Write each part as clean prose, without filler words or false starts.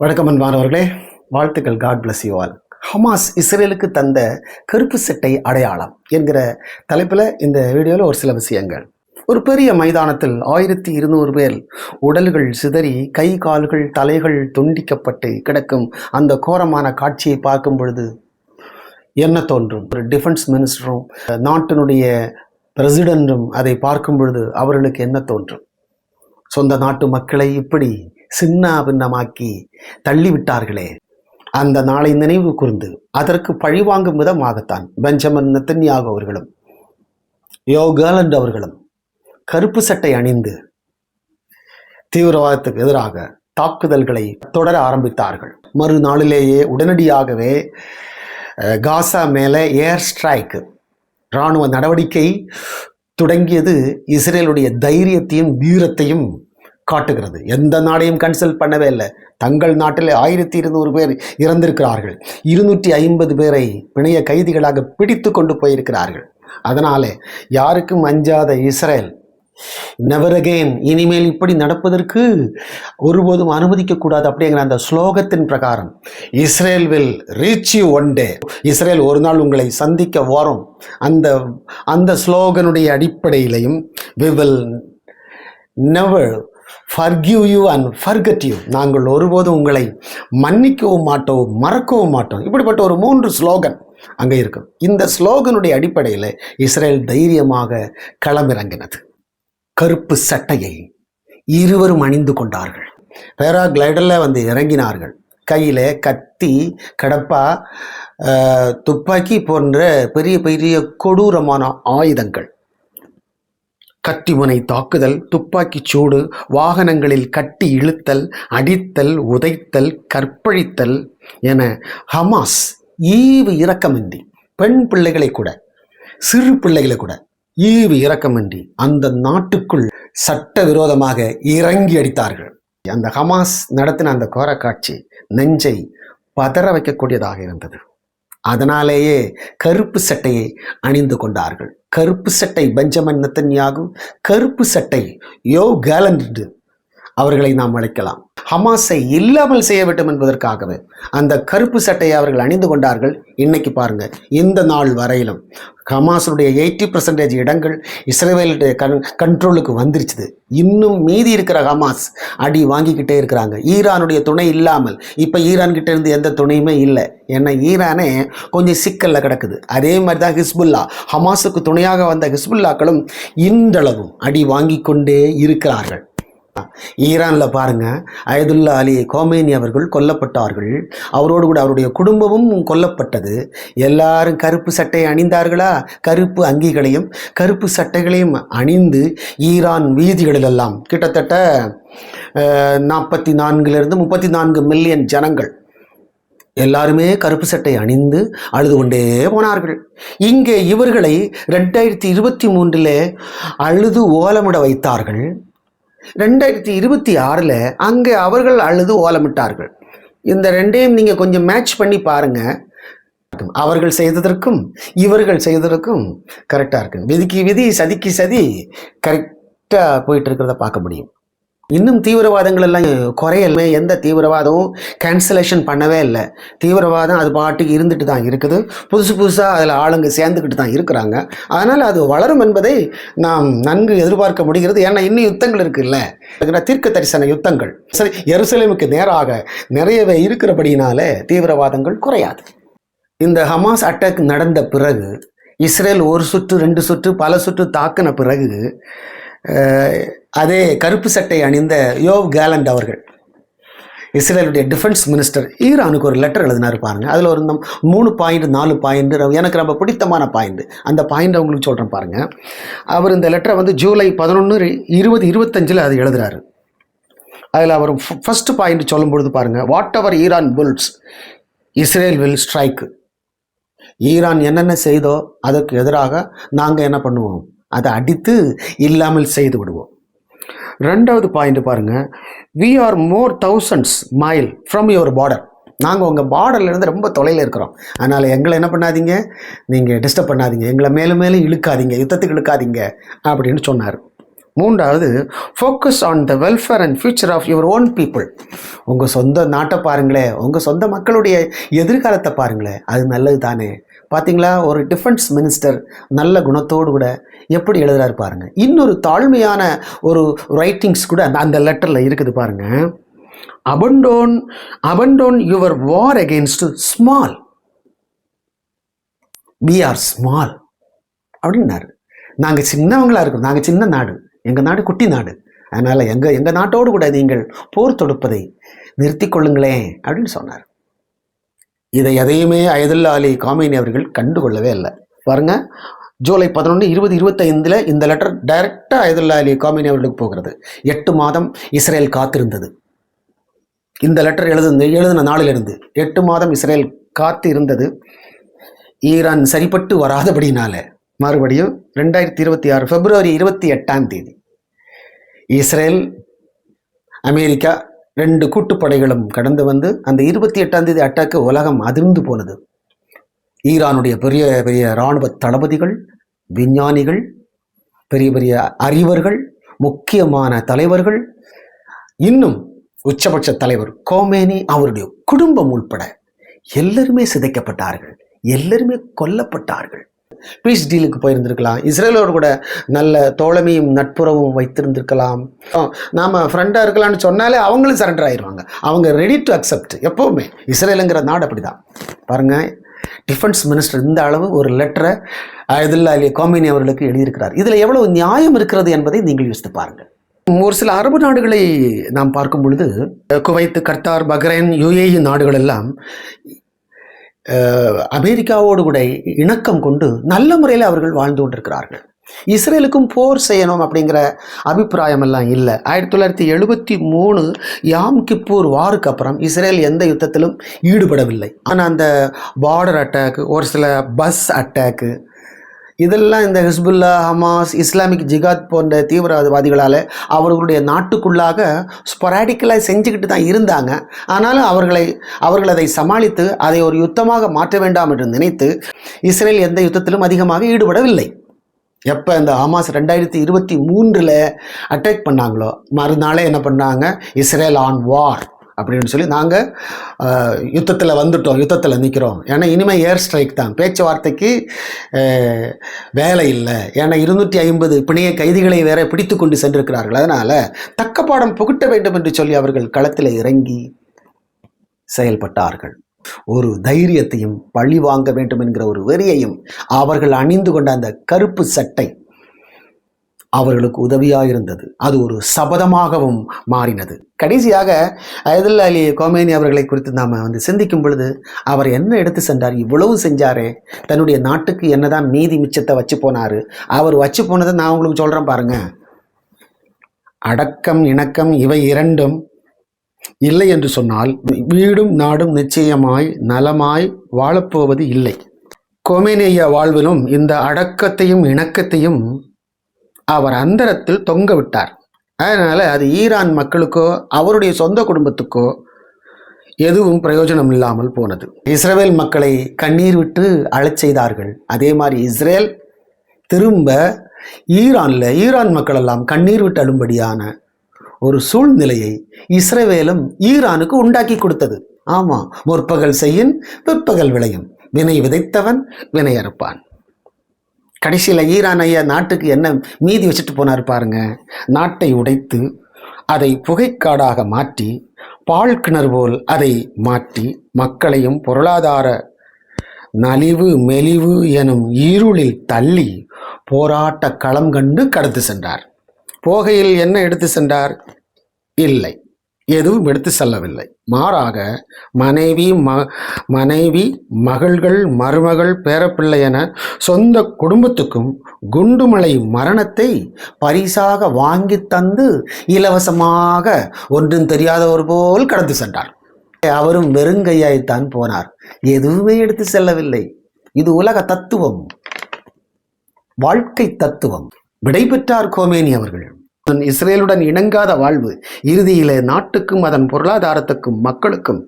வணக்கம் அன்பானவர்களே, வாழ்த்துக்கள். God bless you all. Hamas இஸ்ரேலுக்கு தந்த கருப்பு சட்டை அடையாளம் என்கிற தலைப்பில் இந்த வீடியோவில் ஒரு சில விஷயங்கள். ஒரு பெரிய மைதானத்தில் 1200 பேர் உடல்கள் சிதறி கை கால்கள் தலைகள் துண்டிக்கப்பட்டு கிடக்கும் அந்த கோரமான காட்சியை பார்க்கும் பொழுது என்ன தோன்றும்? ஒரு டிஃபென்ஸ் மினிஸ்டரும் நாட்டினுடைய பிரசிடென்ட்டும் அதை பார்க்கும் பொழுது அவர்களுக்கு என்ன தோன்றும்? சொந்த நாட்டு மக்களை இப்படி சின்ன பின்னமாக்கி தள்ளிவிட்டார்களே, அந்த நாளை நினைவு கூர்ந்து அதற்கு பழிவாங்கும் விதமாகத்தான் பெஞ்சமின் நெத்தன்யாகு அவர்களும் யோவ் காலண்ட் அவர்களும் கருப்பு சட்டை அணிந்து தீவிரவாதத்துக்கு எதிராக தாக்குதல்களை தொடர ஆரம்பித்தார்கள். மறுநாளிலேயே உடனடியாகவே காசா மேலே ஏர் ஸ்ட்ரைக் இராணுவ நடவடிக்கை தொடங்கியது. இஸ்ரேலுடைய தைரியத்தையும் வீரத்தையும் காட்டுகிறது. எந்த நாடையும் கன்சல்ட் பண்ணவே இல்லை. தங்கள் நாட்டில் 1200 பேர் இறந்திருக்கிறார்கள். 250 பேரை பிணைய கைதிகளாக பிடித்து கொண்டு போயிருக்கிறார்கள். அதனாலே யாருக்கும் அஞ்சாத இஸ்ரேல் நெவர் அகெயின், இனிமேல் இப்படி நடப்பதற்கு ஒருபோதும் அனுமதிக்கக்கூடாது அப்படிங்கிற அந்த ஸ்லோகத்தின் பிரகாரம் Israel will reach you one day, Israel ஒரு நாள் உங்களை சந்திக்க வரும். அந்த ஸ்லோகனுடைய அடிப்படையிலையும் we will never forgive you and forget you, நாங்கள் ஒருபோதும் உங்களை மன்னிக்கவும் மாட்டோம் மறக்கவும் மாட்டோம். இப்படிப்பட்ட ஒரு 3 ஸ்லோகன் அங்கே இருக்கும். இந்த ஸ்லோகனுடைய அடிப்படையில் இஸ்ரேல் தைரியமாக களமிறங்கினது. கருப்பு சட்டையை இருவரும் அணிந்து கொண்டார்கள். பேராகிளைடரில் இறங்கினார்கள். கையில் கத்தி, கடப்பா, துப்பாக்கி போன்ற பெரிய பெரிய கொடூரமான ஆயுதங்கள், கத்திமுனை தாக்குதல், துப்பாக்கி சூடு, வாகனங்களில் கட்டி இழுத்தல், அடித்தல், உதைத்தல், கற்பழித்தல் என ஹமாஸ் ஈவு இரக்கமின்றி பெண் பிள்ளைகளை கூட, சிறு பிள்ளைகளை கூட ஈவு இரக்கமின்றி அந்த நாட்டுக்குள் சட்டவிரோதமாக இறங்கி அடித்தார்கள். அந்த ஹமாஸ் நடத்தின அந்த கோர காட்சி நெஞ்சை பதற வைக்கக்கூடியதாக இருந்தது. அதனாலேயே கருப்பு சட்டையை அணிந்து கொண்டார்கள். கருப்பு சட்டை பெஞ்சமின் நெத்தன்யாகு, கருப்பு சட்டை யோவ் காலண்ட் அவர்களை நாம் அழைக்கலாம். ஹமாஸை இல்லாமல் செய்ய வேண்டும் என்பதற்காகவே அந்த கருப்பு சட்டையை அவர்கள் அணிந்து கொண்டார்கள். இன்னைக்கு பாருங்க, இந்த நாள் வரையிலும் ஹமாஸுடைய 80% இடங்கள் இஸ்ரேலுடைய கண்ட்ரோலுக்கு வந்துருச்சுது. இன்னும் மீதி இருக்கிற ஹமாஸ் அடி வாங்கிக்கிட்டே இருக்கிறாங்க. ஈரானுடைய துணை இல்லாமல் இப்போ ஈரான்கிட்ட இருந்து எந்த துணையுமே இல்லை. ஏன்னா ஈரானே கொஞ்சம் சிக்கலில் கிடக்குது. அதே மாதிரி தான் ஹிஸ்புல்லா, ஹமாஸுக்கு துணையாக வந்த ஹிஸ்புல்லாக்களும் இன்றளவும் அடி வாங்கி கொண்டே இருக்கிறார்கள். ஈரானில் பாருங்க, அயதுல்லா அலி கோமேனி அவர்கள் கொல்லப்பட்டார்கள். அவரோடு கூட அவருடைய குடும்பமும் கொல்லப்பட்டது. எல்லாரும் கருப்பு சட்டையை அணிந்தார்களா? கருப்பு அங்கிகளையும் கருப்பு சட்டைகளையும் அணிந்து ஈரான் வீதிகளிலெல்லாம் கிட்டத்தட்ட 44 to 34 மில்லியன் ஜனங்கள் எல்லாருமே கருப்பு சட்டை அணிந்து அழுது கொண்டே போனார்கள். இங்கே இவர்களை 2023 அழுது ஓலமிட வைத்தார்கள். 2026 அங்கே அவர்கள் அழுது ஓலமிட்டார்கள். இந்த ரெண்டையும் நீங்கள் கொஞ்சம் மேட்ச் பண்ணி பாருங்க. அவர்கள் செய்ததற்கும் இவர்கள் செய்ததற்கும் கரெக்டாக இருக்கு. விதிக்கு விதி, சதிக்கு சதி கரெக்டாக போயிட்டு இருக்கிறத பார்க்க முடியும். இன்னும் தீவிரவாதங்கள் எல்லாம் குறையலுமே. எந்த தீவிரவாதமும் கேன்சலேஷன் பண்ணவே இல்லை. தீவிரவாதம் அது பாட்டுக்கு இருந்துட்டு தான் இருக்குது. புதுசாக அதில் ஆளுங்க சேர்ந்துக்கிட்டு தான் இருக்கிறாங்க. அதனால் அது வளரும் என்பதை நாம் நன்கு எதிர்பார்க்க முடிகிறது. ஏன்னா இன்னும் யுத்தங்கள் இருக்குல்ல, தீர்க்க தரிசன யுத்தங்கள் எருசலேமுக்கு நேராக நிறையவே இருக்கிறபடினால தீவிரவாதங்கள் குறையாது. இந்த ஹமாஸ் அட்டாக் நடந்த பிறகு இஸ்ரேல் ஒரு சுற்று 2 சுற்று பல சுற்று தாக்கின பிறகு அதே கருப்பு சட்டை அணிந்த யோவ் காலண்ட் அவர்கள், இஸ்ரேலுடைய டிஃபென்ஸ் மினிஸ்டர், ஈரானுக்கு ஒரு லெட்டர் எழுதினார் பாருங்க. அதில் ஒரு 3 பாயிண்ட் 4 பாயிண்ட் எனக்கு ரொம்ப பிடித்தமான பாயிண்ட். அந்த பாயிண்ட் உங்களுக்கு சொல்கிறேன் பாருங்க. அவர் இந்த லெட்டரை ஜூலை 11, 2025 அது எழுதுறாரு. அதில் அவர் ஃபர்ஸ்ட் பாயிண்ட் சொல்லும் பொழுது பாருங்க, whatever Iran pulls Israel will strike. Iran என்னென்ன செய்தோ அதற்கு எதிராக நாங்கள் என்ன பண்ணுவோம்? அதை அடித்து இல்லாமல் செய்து விடுவோம். 2வது பாயிண்ட் பாருங்க, we are more thousands mile from your border. நாங்கள் உங்கள் பார்டர்லேருந்து ரொம்ப தொலைவில் இருக்கிறோம். அதனால் எங்களை என்ன பண்ணாதீங்க, நீங்கள் டிஸ்டர்ப் பண்ணாதீங்க, எங்களை மேலும் மேலும் இழுக்காதீங்க, யுத்தத்துக்கு இழுக்காதீங்க அப்படின்னு சொன்னார். மூன்றாவது, focus on the welfare and future of your own people. உங்கள் சொந்த நாட்டை பாருங்களேன், உங்கள் சொந்த மக்களுடைய எதிர்காலத்தை பாருங்களேன், அது நல்லது தானே. பார்த்தீங்களா, ஒரு டிஃபென்ஸ் மினிஸ்டர் நல்ல குணத்தோடு கூட எப்படி எழுதுறாரு பாருங்க. இன்னொரு தாழ்மையான ஒரு ரைட்டிங்ஸ் கூட அந்த லெட்டரில் இருக்குது பாருங்க. abandon your war against small. we are small அப்படின்னாரு. நாங்கள் சின்னவங்களா இருக்கோம், நாங்கள் சின்ன நாடு, எங்கள் நாடு குட்டி நாடு, அதனால் எங்கள் நாட்டோடு கூட நீங்கள் போர் தொடுப்பதை நிறுத்தி கொள்ளுங்களேன் அப்படின்னு சொன்னார். இதை எதையுமே அயதுல்லா அலி காமேனி அவர்கள் கண்டுகொள்ளவே இல்லை. பாருங்க, ஜூலை 11, 2025 இந்த லெட்டர் டைரக்டாக அயதுல்லா அலி காமேனி அவர்களுக்கு போகிறது. 8 மாதம் இஸ்ரேல் காத்திருந்தது. இந்த லெட்டர் எழுதின நாளிலிருந்து 8 மாதம் இஸ்ரேல் காத்து இருந்தது. ஈரான் சரிப்பட்டு வராதபடினால மறுபடியும் 2026 பிப்ரவரி 28 இஸ்ரேல் அமெரிக்கா 2 கூட்டுப்படைகளும் கடந்து வந்து அந்த 28 அட்டாக்கு உலகம் அதிர்ந்து போனது. ஈரானுடைய பெரிய பெரிய இராணுவ தளபதிகள், விஞ்ஞானிகள், பெரிய பெரிய அறிவர்கள், முக்கியமான தலைவர்கள், இன்னும் உச்சபட்ச தலைவர் கோமேனி அவருடைய குடும்பம் உட்பட எல்லாருமே சிதைக்கப்பட்டார்கள், எல்லாருமே கொல்லப்பட்டார்கள். பீஸ் டீலுக்கு போயிருந்திருக்கலாம், இஸ்ரேலோடு கூட நல்ல தோழமையும் நட்புறவும் வைத்திருந்திருக்கலாம். நாம் ஃப்ரெண்டாக இருக்கலாம்னு சொன்னாலே அவங்களும் சரண்டர் ஆயிடுவாங்க. அவங்க ரெடி டு அக்செப்ட். எப்போவுமே இஸ்ரேலுங்கிற நாடு அப்படி தான். பாருங்கள், டிஃபென்ஸ் மினிஸ்டர் இந்த அளவு ஒரு லெட்டரை அயதுல்லா அலி காமேனி அவர்களுக்கு எழுதியிருக்கிறார். இதில் எவ்வளவு நியாயம் இருக்கிறது என்பதை நீங்கள் யோசித்து பாருங்கள். ஒரு சில அரபு நாடுகளை நாம் பார்க்கும் பொழுது, குவைத், கத்தார், பஹ்ரைன், UAE நாடுகள் எல்லாம் அமெரிக்காவோடு கூட இணக்கம் கொண்டு நல்ல முறையில் அவர்கள் வாழ்ந்து கொண்டிருக்கிறார்கள். இஸ்ரேலுக்கும் போர் செய்யணும் அப்படிங்கிற அபிப்பிராயம் எல்லாம் இல்லை. 1973 யாம் கிப்பூர் வாருக்கு அப்புறம் இஸ்ரேல் எந்த யுத்தத்திலும் ஈடுபடவில்லை. ஆனால் அந்த பார்டர் அட்டாக்கு, ஒரு சில பஸ் அட்டாக்கு, இதெல்லாம் இந்த ஹிஸ்புல்லா, ஹமாஸ், இஸ்லாமிக் ஜிகாத் போன்ற தீவிரவாதிகளால் அவர்களுடைய நாட்டுக்குள்ளாக ஸ்பொராடிக்கலாக செஞ்சுக்கிட்டு தான் இருந்தாங்க. ஆனாலும் அவர்கள் அதை சமாளித்து அதை ஒரு யுத்தமாக மாற்ற வேண்டாம் என்று நினைத்து இஸ்ரேல் எந்த யுத்தத்திலும் அதிகமாக ஈடுபடவில்லை. எப்போ இந்த ஹமாஸ் 2023 அட்டாக் பண்ணாங்களோ மறுநாளே என்ன பண்ணாங்க, இஸ்ரேல் ஆன் வார் அப்படின்னு சொல்லி நாங்கள் யுத்தத்தில் வந்துட்டோம், யுத்தத்தில் நிற்கிறோம், ஏன்னா இனிமேல் ஏர் ஸ்ட்ரைக் தான், பேச்சுவார்த்தைக்கு வேலை இல்லை, ஏன்னா 250 பிணைய கைதிகளை வேற பிடித்து கொண்டு சென்றிருக்கிறார்கள், அதனால் தக்க பாடம் புகட்ட வேண்டும் என்று சொல்லி அவர்கள் களத்தில் இறங்கி செயல்பட்டார்கள். ஒரு தைரியத்தையும் பழி வாங்க வேண்டும் என்கிற ஒரு வெறியையும் அவர்கள் அணிந்து கொண்ட அந்த கருப்பு சட்டை அவர்களுக்கு உதவியாக இருந்தது. அது ஒரு சபதமாகவும் மாறினது. கடைசியாக அயதுல்லா அலி காமேனி அவர்களை குறித்து நாம் சிந்திக்கும் பொழுது, அவர் என்ன எடுத்து சென்றார்? இவ்வளவு செஞ்சாரே, தன்னுடைய நாட்டுக்கு என்னதான் மீதி மிச்சத்தை வச்சு போனார். அவர் வச்சு போனதை நான் உங்களுக்கு சொல்கிறேன் பாருங்க. அடக்கம், இணக்கம் இவை இரண்டும் இல்லை என்று சொன்னால் வீடும் நாடும் நிச்சயமாய் நலமாய் வாழப்போவது இல்லை. கோமேனி ஐயா வாழ்விலும் இந்த அடக்கத்தையும் இணக்கத்தையும் அவர் அந்தரத்தில் தொங்க விட்டார். அதனால் அது ஈரான் மக்களுக்கோ அவருடைய சொந்த குடும்பத்துக்கோ எதுவும் பிரயோஜனம் இல்லாமல் போனது. இஸ்ரேல் மக்களை கண்ணீர் விட்டு அழச் செய்தார்கள். அதே மாதிரி இஸ்ரேல் திரும்ப ஈரான் மக்கள் எல்லாம் கண்ணீர் விட்டு அழும்படியான ஒரு சூழ்நிலையை இஸ்ரேலும் ஈரானுக்கு உண்டாக்கி கொடுத்தது. ஆமாம், முற்பகல் செய்யின் பிற்பகல் விளையும், வினை விதைத்தவன் வினை அறுப்பான். கடைசியில் ஈரான் ஐயா நாட்டுக்கு என்ன மீதி வச்சுட்டு போனார் பாருங்க. நாட்டை உடைத்து அதை புகைக்காடாக மாற்றி, பால் கிணறு போல் அதை மாற்றி, மக்களையும் பொருளாதார நலிவு மெலிவு எனும் இருளில் தள்ளி போராட்ட களம் கண்டு கடந்து சென்றார். போகையில் என்ன எடுத்து சென்றார்? இல்லை, எதுவும் எடுத்து செல்லவில்லை. மாறாக மனைவி, மகள்கள், மருமகள், பேரப்பிள்ளை என சொந்த குடும்பத்துக்கும் குண்டுமலை மரணத்தை பரிசாக வாங்கி தந்து இலவசமாக ஒன்றும் தெரியாதவர் போல் கடந்து சென்றார். அவரும் வெறுங்கையாய்த்தான் போனார், எதுவுமே எடுத்து செல்லவில்லை. இது உலக தத்துவம், வாழ்க்கை தத்துவம். விடை பெற்றார் கோமேனி அவர்கள். இஸ்ரேலுடன் இணங்காத வாழ்வு இறுதியிலே நாட்டுக்கும் அதன் பொருளாதாரத்துக்கும் மக்களுக்கும்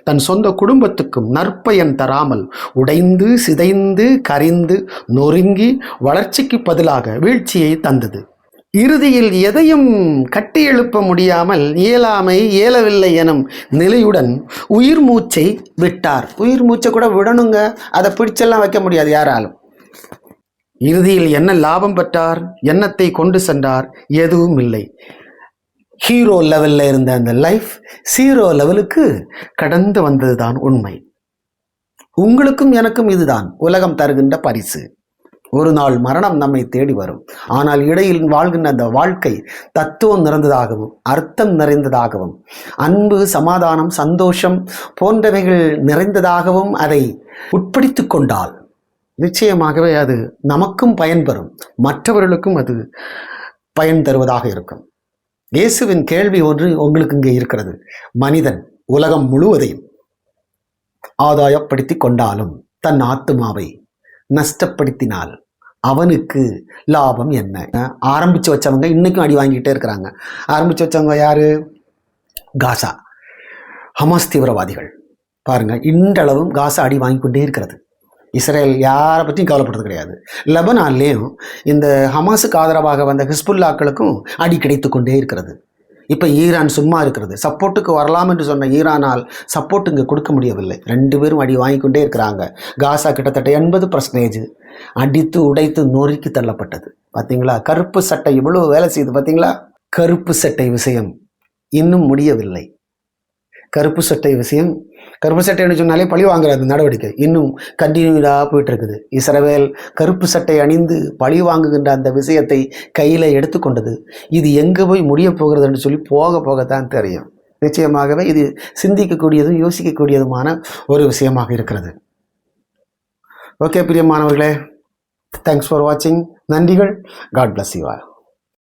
தன் சொந்த குடும்பத்துக்கும் நற்பயன் தராமல் உடைந்து சிதைந்து கரிந்து நொறுங்கி வளர்ச்சிக்கு பதிலாக வீழ்ச்சியை தந்தது. இறுதியில் எதையும் கட்டி எழுப்ப முடியாமல் இயலாமை இயலவில்லை எனும் நிலையுடன் உயிர் மூச்சை விட்டார். உயிர் மூச்சை கூட விடணுங்க, அதை பிடிச்செல்லாம் வைக்க முடியாது யாராலும். இறுதியில் என்ன லாபம் பெற்றார்? எண்ணத்தை கொண்டு சென்றார், எதுவும் இல்லை. ஹீரோ லெவலில் இருந்த அந்த லைஃப் 0 லெவலுக்கு கடந்து வந்ததுதான் உண்மை. உங்களுக்கும் எனக்கும் இதுதான் உலகம் தருகின்ற பரிசு. ஒரு நாள் மரணம் நம்மை தேடி வரும். ஆனால் இடையில் வாழ்கின்ற அந்த வாழ்க்கை தத்துவம் நிறைந்ததாகவும் அர்த்தம் நிறைந்ததாகவும் அன்பு, சமாதானம், சந்தோஷம் போன்றவைகள் நிறைந்ததாகவும் அதை உட்படுத்தி கொண்டால் நிச்சயமாகவே அது நமக்கும் பயன்பெறும், மற்றவர்களுக்கும் அது பயன் தருவதாக இருக்கும். இயேசுவின் கேள்வி ஒன்று உங்களுக்கு இங்கே இருக்கிறது. மனிதன் உலகம் முழுவதையும் ஆதாயப்படுத்தி கொண்டாலும் தன் ஆத்துமாவை நஷ்டப்படுத்தினால் அவனுக்கு லாபம் என்ன? ஆரம்பித்து வச்சவங்க இன்னைக்கும் அடி வாங்கிட்டே இருக்கிறாங்க. ஆரம்பித்து வச்சவங்க யாரு? காசா, ஹமாஸ் தீவிரவாதிகள். பாருங்க, இன்றளவும் காசா அடி வாங்கி கொண்டே இருக்கிறது. இஸ்ரேல் யாரை பற்றியும் கவலைப்படுறது கிடையாது. லெபனான்லேயும் இந்த ஹமாஸுக்கு ஆதரவாக வந்த ஹிஸ்புல்லாக்களுக்கும் அடி கிடைத்து கொண்டே இருக்கிறது. இப்போ ஈரான் சும்மா இருக்கிறது. சப்போர்ட்டுக்கு வரலாம் என்று சொன்ன ஈரானால் சப்போர்ட் இங்கே கொடுக்க முடியவில்லை. 2 பேரும் அடி வாங்கி கொண்டே இருக்கிறாங்க. காசா கிட்டத்தட்ட 80% அடித்து உடைத்து நொறுக்கி தள்ளப்பட்டது. பார்த்தீங்களா? கருப்பு சட்டை இவ்வளோ வேலை செய்யுது பார்த்தீங்களா? கருப்பு சட்டை விஷயம் இன்னும் முடியவில்லை. கருப்பு சட்டைன்னு சொன்னாலே பழி வாங்குற அந்த நடவடிக்கை இன்னும் கண்டினியூடாக போயிட்டு இருக்குது. இஸ்ரவேல் கருப்பு சட்டை அணிந்து பழி வாங்குகின்ற அந்த விஷயத்தை கையில் எடுத்துக்கொண்டது. இது எங்கே போய் முடிய போகிறதுன்னு சொல்லி போக போகத்தான் தெரியும். நிச்சயமாகவே இது சிந்திக்கக்கூடியதும் யோசிக்கக்கூடியதுமான ஒரு விஷயமாக இருக்கிறது. ஓகே பிரியமானவர்களே, தேங்க்ஸ் ஃபார் வாட்சிங். நன்றிகள். God bless you all.